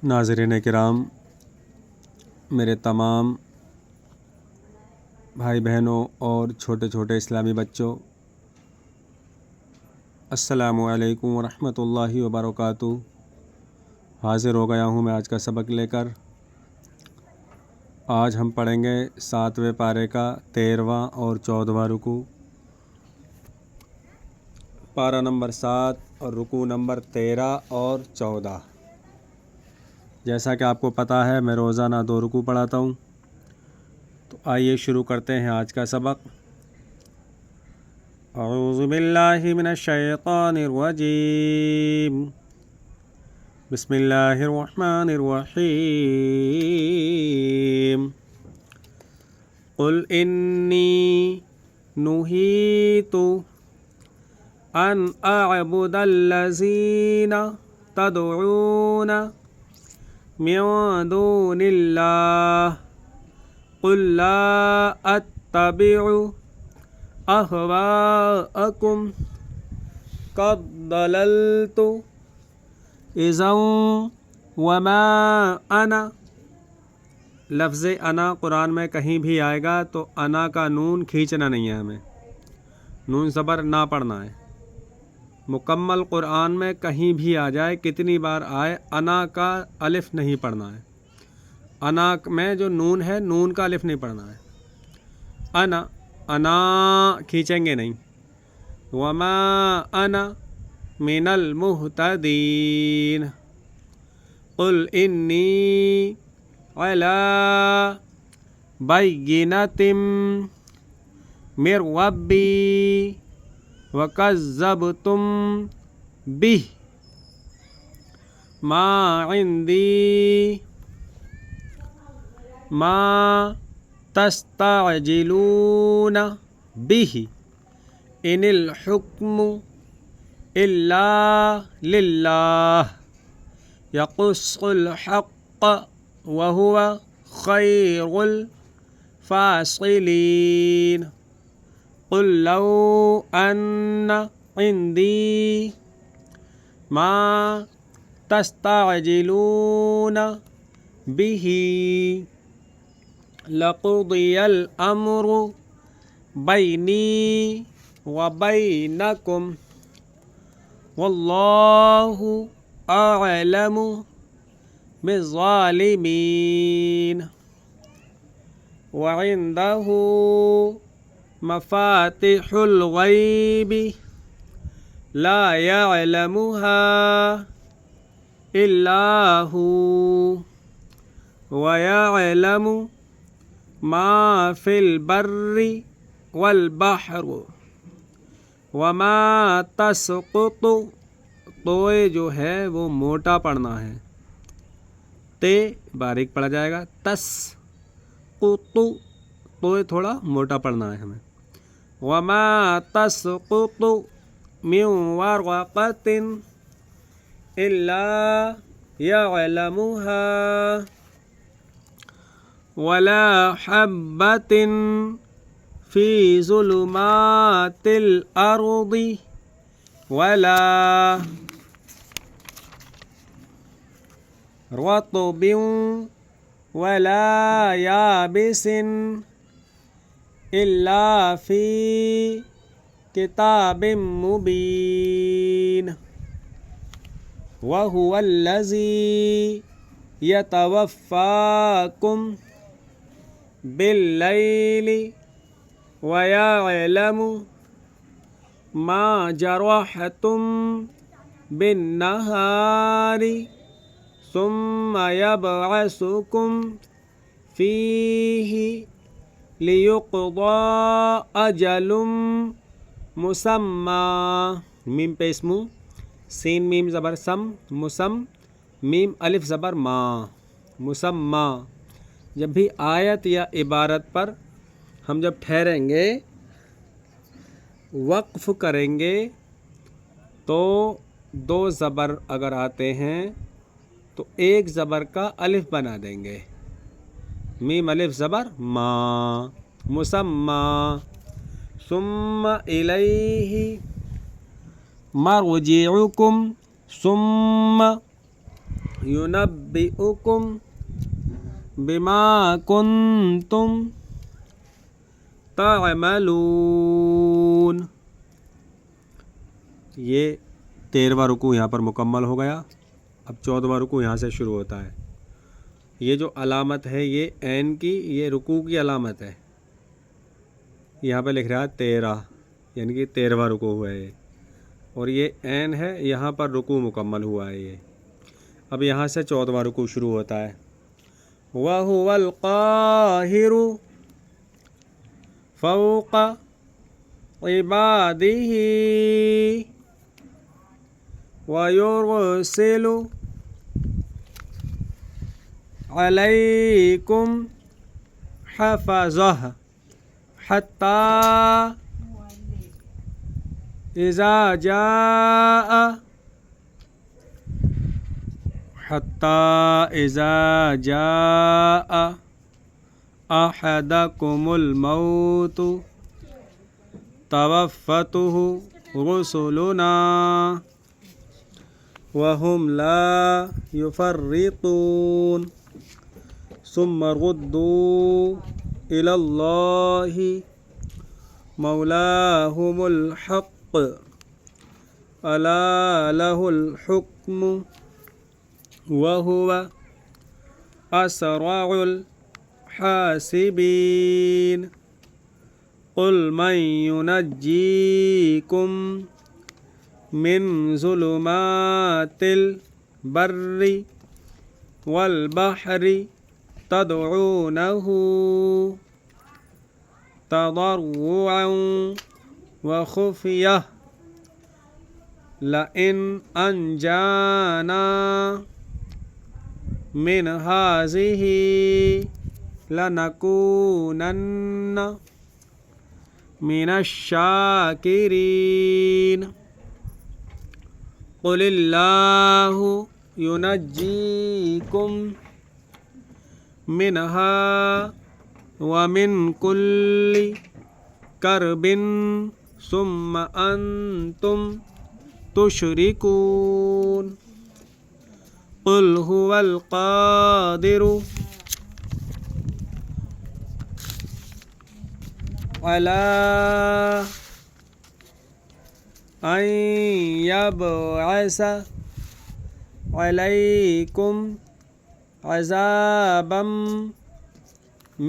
नाज़रीन किराम, मेरे तमाम भाई बहनों और छोटे छोटे इस्लामी बच्चों, अस्सलामु अलैकुम वरहमतुल्लाहि वबरकातुहू। हाज़िर हो गया हूँ मैं आज का सबक लेकर। आज हम पढ़ेंगे 7वें पारे का 13वां और 14वां रुकू। पारा नंबर 7 और रुकू नंबर 13 और 14। जैसा कि आपको पता है, मैं रोज़ाना 2 रुकू पढ़ाता हूँ। तो आइए शुरू करते हैं आज का सबक। अऊज़ु बिल्लाहि मिनश शैतानिर रजीम। बिस्मिल्लाहिर रहमानिर रहीम। क़ुल इन्नी नुहीतु अन अअबुदल्लज़ीना तदऊना मिन दूनिल्लाह क़ुल ला अत्तबिउ अहवाअकुम क़द दलल्तु इज़न वमा अना। लफ्ज़ अना कुरान में कहीं भी आएगा तो अना का नून खींचना नहीं है, हमें नून ज़बर ना पढ़ना है। मुकम्मल कुरान में कहीं भी आ जाए, कितनी बार आए, अना का अलिफ नहीं पढ़ना है। अना में जो नून है, नून का अलिफ नहीं पढ़ना है। अना अना खींचेंगे नहीं। वमा अना मिनल मुहतदीन क़ुल इन्नी अला बैयिनतिम मिर रब्बी वकज़्ज़बतुम बिह मा इंदी मा तस्तअजिलून बिही इनिल हुक्मु इल्ला लिल्लाह यक़ुस्सुल हक़्क़ व हुवा खैरुल फ़ासिलीन। क़ुल लौ अन्न इंदी मा तस्तअजिलून बिही लक़ुदियल अम्रु बैनी व बैनकुम वल्लाहु अअलमु बिज़्ज़ालिमीन व इंदहु मफ़ातिहुल ग़ैबि ला यअलमुहा इल्ला हू व यअलमु मा फ़िल बर्रि वल बहरि व मा तस्क़ुतु। तोए जो है वो मोटा पढ़ना है, ते बारीक पढ़ा जाएगा। तस्क़ुतु तोए थोड़ा मोटा पढ़ना है हमें। व मा तस्क़ुतु मिन वरक़तिन इल्ला यअलमुहा वला हब्बतिन फ़ी ज़ुलुमातिल अर्दि वला रत्बिन वला याबिसिन इल्ला फ़ी किताबिम मुबीन व हुवल्लज़ी यतवफ़्फ़ाकुम बिल्लैलि व यअलमु मा जरहतुम बिन्नहारि सुम्म यबअसुकुम फ़ीहि लियुक़दा अजलुम मुसम्मा। मीम पे इस्मु, सीन मीम ज़बर सम, मुसम मीम अलिफ ज़बर मा, मुसम्मा। जब भी आयत या इबारत पर हम जब ठहरेंगे, वक्फ़ करेंगे, तो 2 ज़बर अगर आते हैं तो एक ज़बर का अलिफ बना देंगे। मीम अलिफ ज़बर मा, मुसम्मा। सुम्मा इलैहि मर्जिउकुम, सुम्मा युनब्बिउकुम बिमा कुन्तुम ताअमलून। ये 13वां रुकू यहाँ पर मुकम्मल हो गया। अब 14वां रुकू यहाँ से शुरू होता है। ये जो अलामत है ये ऐन की, ये रुकू की अलामत है। यहाँ पे लिख रहा है 13, यानी कि 13वां रुकू हुआ है ये, और ये ऐन है, यहाँ पर रुकू मुकम्मल हुआ है ये। अब यहाँ से 14वां रुकू शुरू होता है। व हुवल काहिरु फौका इबादिही व युरसिलु अलैकुम हफ़ज़ह हत्ता इज़ा जाअ अहदकुमुल मौतु तवफ़्फ़तुहु रुसुलुना वहुम ला युफ़र्रितून सुम्मा रुद्दू इलल्लाहि मौलाहुमुल हक़्क़ अला लहुल हुक्मु वहुवा असरउल हासिबीन। कुल मन युनज्जीकुम मिन ज़ुलुमातिल बर्रि वल बहरि तदऊनहु तदर्रुअन व खुफ़ियह लइन अंजाना मिन हाज़िही लनकूनन्न मिनश्शाकिरीन। कुलिल्लाहु युनज्जीकुम मिनहा व मिन कुल्लि करबिन सुम्मा अंतुम तुशरिकून। कुल हुवल कादिरु अला अन यबअस अलैकुम अज़ाबम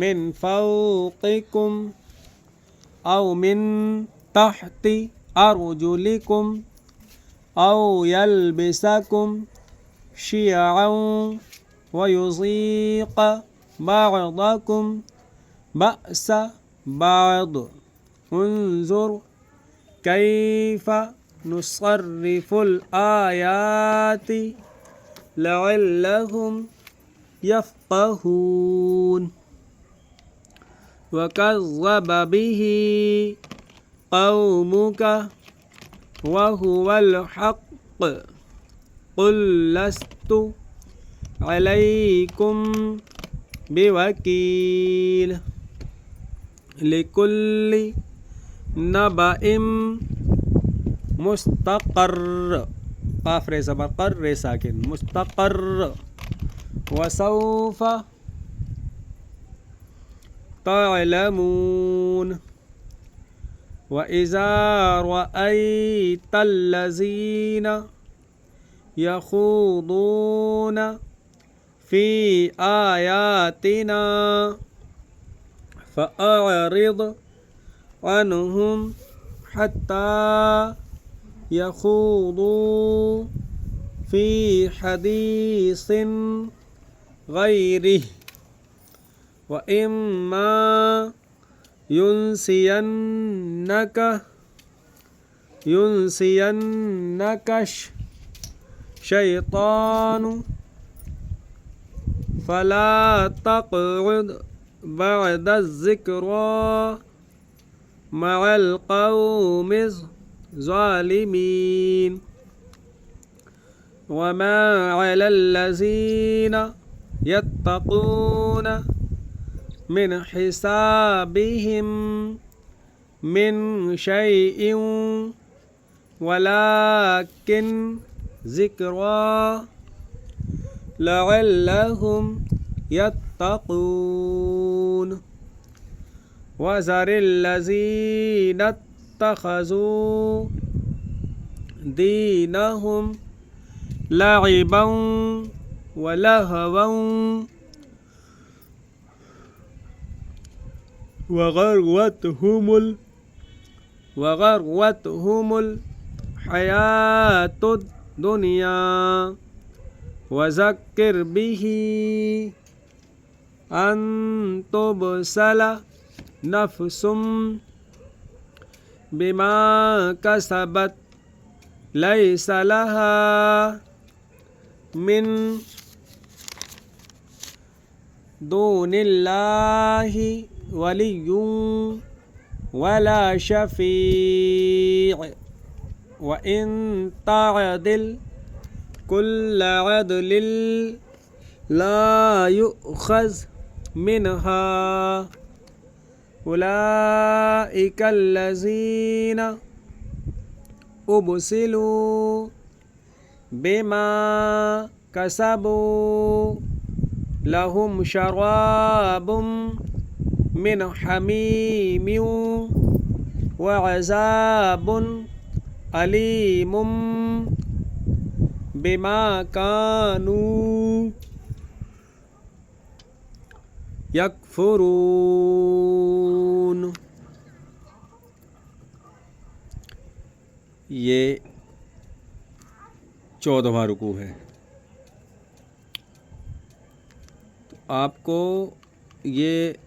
मिन फ़ौक़िकुम औ मिन तहति अर्जुलिकुम औ यल्बिसकुम शियअन व युज़ीक़ बअदकुम बअस बअद। उन्ज़ुर कैफ़ नुसर्रिफ़ुल आयाति लअल्लहुम यफ़क़हून। वकज़्ज़ब बिही क़ौमुक वहुवल हक़्क़ कुल लस्तु अलैकुम बिवकील। लिकुल्लि नबइम मुस्तक़र्र क़ाफ़ रे ज़बर क़र रे साकिन मुस्तक़र्र व सौफ़ तअलमून। व इज़ा रअयतल्लज़ीन यख़ूदून फ़ी आयातिना फ़अरिद अन्हुम हत्ता यख़ूदू फ़ी हदीसिन गैरिह व इम्मा युनसियन्नकश शैतानु फला तक़उद बअदज़्ज़िक्रा मअल क़ौमिज़ ज़ालिमीन। वमा अलल्लज़ीन यत्तक़ून मिन हिसाबिहिम मिन शैइन वलाकिन ज़िक्रा लअल्लहुम यत्तक़ून वज़रिल्लज़ीना इत्तख़ज़ू दीनहुम लइबन व लहवन वगर्वतहुमुल हयातुद दुनिया वज़क्किर बिही अन तुबसला नफ्सुम बिमा कसबत लैसा लहा मिन दूनिल्लाहि वलियुन वला शफ़ी' व इन तअदिल कुल्ल अदलिल ला युख़ज़ मिनहा उलाइकल्लज़ीना उबसिलू बिमा कसबू लहुम शराबुम मिन हमीमिन व अज़ाबुन अलीमुम बिमा कानू यकफुरून। ये 14वां रुकू है। तो आपको ये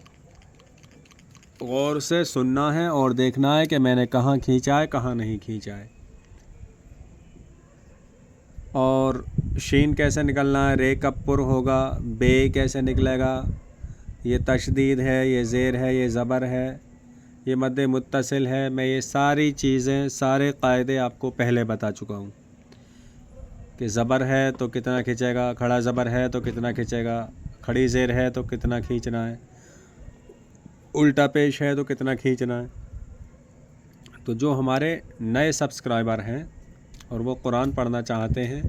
गौर से सुनना है और देखना है कि मैंने कहाँ खींचा है, कहाँ नहीं खींचा है, और शीन कैसे निकलना है, रे कब पुर होगा, बे कैसे निकलेगा, ये तशदीद है, ये ज़ेर है, ये ज़बर है, ये मद्द मुत्तसिल है। मैं ये सारी चीज़ें, सारे कायदे आपको पहले बता चुका हूँ कि ज़बर है तो कितना खींचेगा, खड़ा ज़बर है तो कितना खींचेगा, खड़ी ज़ेर है तो कितना खींचना है, उल्टा पेश है तो कितना खींचना है। तो जो हमारे नए सब्सक्राइबर हैं और वो कुरान पढ़ना चाहते हैं,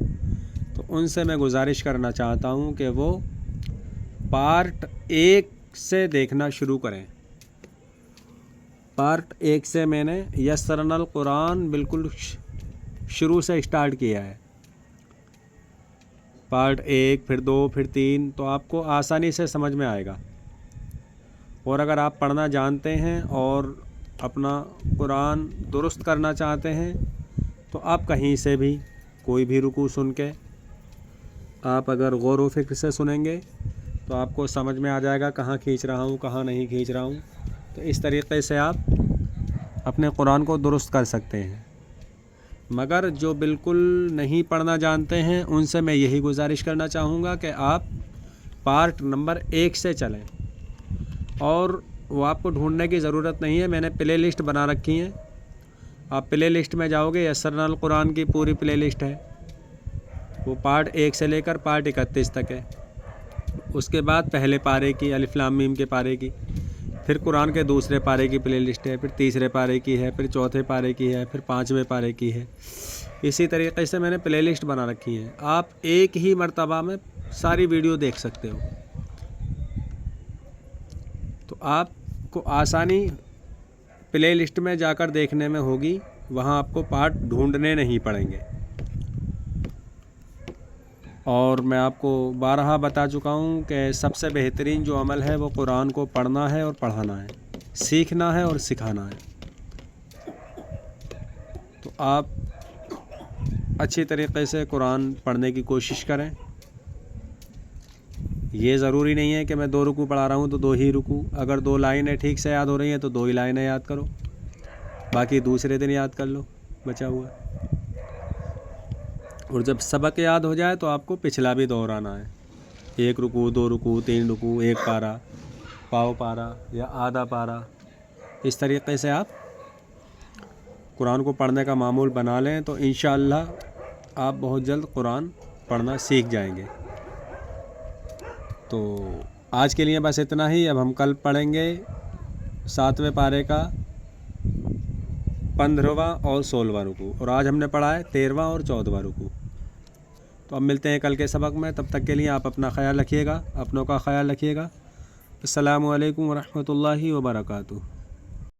तो उनसे मैं गुजारिश करना चाहता हूँ कि वो पार्ट 1 से देखना शुरू करें। पार्ट 1 से मैंने यस्सरनल कुरान बिल्कुल शुरू से स्टार्ट किया है। पार्ट 1, फिर 2, फिर 3, तो आपको आसानी से समझ में आएगा। और अगर आप पढ़ना जानते हैं और अपना कुरान दुरुस्त करना चाहते हैं, तो आप कहीं से भी कोई भी रुकू सुन के आप अगर गौर व फिक्र से सुनेंगे तो आपको समझ में आ जाएगा कहाँ खींच रहा हूँ, कहाँ नहीं खींच रहा हूँ। तो इस तरीक़े से आप अपने कुरान को दुरुस्त कर सकते हैं। मगर जो बिल्कुल नहीं पढ़ना जानते हैं, उनसे मैं यही गुजारिश करना चाहूँगा कि आप पार्ट नंबर 1 से चलें। और वो आपको ढूंढने की ज़रूरत नहीं है, मैंने प्ले लिस्ट बना रखी है। आप प्ले लिस्ट में जाओगे, यस्सरनल कुरान की पूरी प्ले लिस्ट है, वो पार्ट 1 से लेकर पार्ट 31 तक है। उसके बाद पहले पारे की, अलिफ लाम मीम के पारे की, फिर कुरान के दूसरे पारे की प्ले लिस्ट है, फिर तीसरे पारे की है, फिर चौथे पारे की है, फिर 5वें पारे की है। इसी तरीके से मैंने प्ले लिस्ट बना रखी है। आप एक ही मर्तबा में सारी वीडियो देख सकते हो। तो आपको आसानी प्ले लिस्ट में जाकर देखने में होगी, वहाँ आपको पार्ट ढूंढने नहीं पड़ेंगे। और मैं आपको बारहा बता चुका हूँ कि सबसे बेहतरीन जो अमल है वो कुरान को पढ़ना है और पढ़ाना है, सीखना है और सिखाना है। तो आप अच्छी तरीक़े से कुरान पढ़ने की कोशिश करें। ये ज़रूरी नहीं है कि मैं 2 रुकू पढ़ा रहा हूँ तो 2 ही रुकू। अगर 2 लाइनें ठीक से याद हो रही हैं तो 2 ही लाइनें याद करो, बाकी दूसरे दिन याद कर लो बचा हुआ। और जब सबक याद हो जाए तो आपको पिछला भी दोहराना है। 1 रुकू, 2 रुकू, 3 रुकू, 1 पारा, पाव पारा या आधा पारा। इस तरीक़े से आप कुरान को पढ़ने का मामूल बना लें तो इंशाअल्लाह आप बहुत जल्द कुरान पढ़ना सीख जाएंगे। तो आज के लिए बस इतना ही। अब हम कल पढ़ेंगे 7वें पारे का 15वां और 16वां रुकू, और आज हमने पढ़ा है 13वां और 14वां रुकू। तो अब मिलते हैं कल के सबक में, तब तक के लिए आप अपना ख्याल रखिएगा, अपनों का ख्याल रखिएगा। अस्सलामु अलैकुम वरहमतुल्लाहि वबरकातुहू।